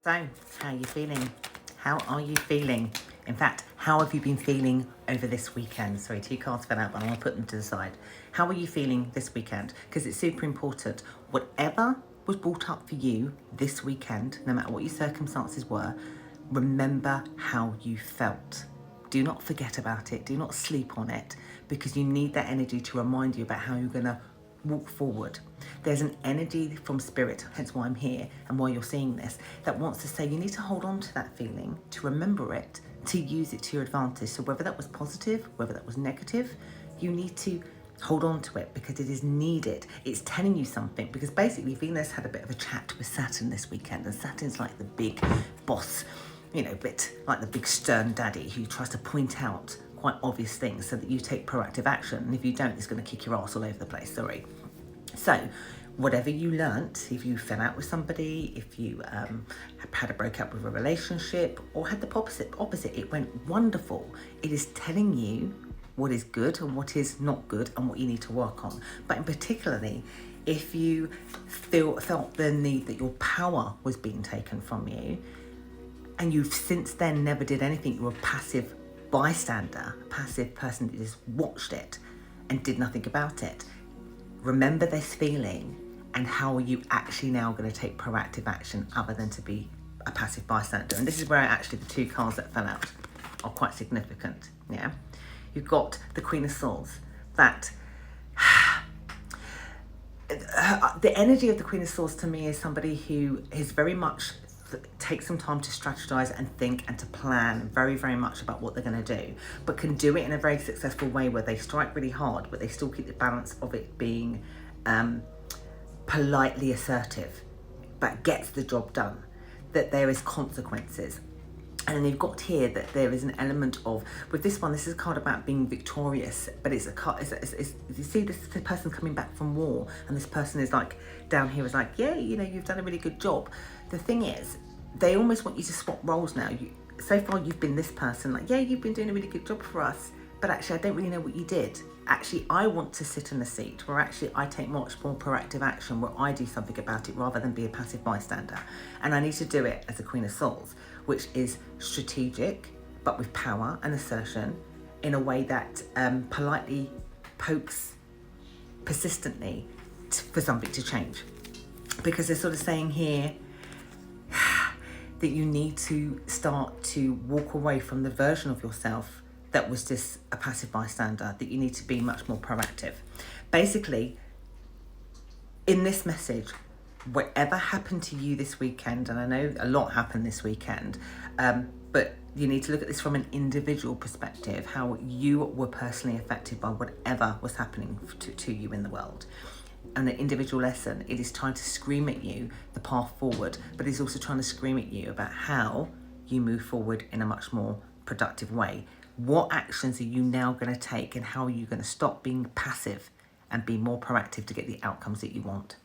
So, how are you feeling? How are you feeling? In fact, how have you been feeling over this weekend? Sorry, two cards fell out, but I'm going to put them to the side. How are you feeling this weekend? Because it's super important. Whatever was brought up for you this weekend, no matter what your circumstances were, remember how you felt. Do not forget about it. Do not sleep on it, because you need that energy to remind you about how you're going to walk forward. There's an energy from spirit, hence why I'm here and why you're seeing this, that wants to say you need to hold on to that feeling, to remember it, to use it to your advantage. So whether that was positive, whether that was negative, you need to hold on to it because it is needed. It's telling you something, because basically Venus had a bit of a chat with Saturn this weekend, and Saturn's like the big boss, a bit like the big stern daddy who tries to point out quite obvious things so that you take proactive action. And if you don't, it's going to kick your ass all over the place, sorry. So whatever you learnt, if you fell out with somebody, if you had a breakup with a relationship, or had the opposite, it went wonderful. It is telling you what is good and what is not good and what you need to work on. But in particularly, if you felt the need that your power was being taken from you, and you've since then never did anything, you were a passive bystander, a passive person that just watched it and did nothing about it. Remember this feeling, and how are you actually now going to take proactive action other than to be a passive bystander? And this is where actually the two cards that fell out are quite significant. Yeah, you've got the Queen of Swords. That the energy of the Queen of Swords to me is somebody who is very much take some time to strategize and think and to plan very, very much about what they're going to do, but can do it in a very successful way where they strike really hard, but they still keep the balance of it being politely assertive, but gets the job done, that there is consequences. And then you've got here that there is an element of, with this one, this is a card about being victorious, but it's a card, you see this person coming back from war, and this person is like, down here is like, yeah, you've done a really good job. The thing is, they almost want you to swap roles now. So far you've been this person, like, yeah, you've been doing a really good job for us, but actually I don't really know what you did. Actually, I want to sit in the seat where actually I take much more proactive action, where I do something about it rather than be a passive bystander. And I need to do it as a Queen of Swords, which is strategic, but with power and assertion, in a way that politely pokes persistently for something to change. Because they're sort of saying here that you need to start to walk away from the version of yourself that was just a passive bystander, that you need to be much more proactive. Basically, in this message, whatever happened to you this weekend, and I know a lot happened this weekend, but you need to look at this from an individual perspective, how you were personally affected by whatever was happening to you in the world. And an individual lesson, it is trying to scream at you the path forward, but it's also trying to scream at you about how you move forward in a much more productive way. What actions are you now going to take, and how are you going to stop being passive and be more proactive to get the outcomes that you want?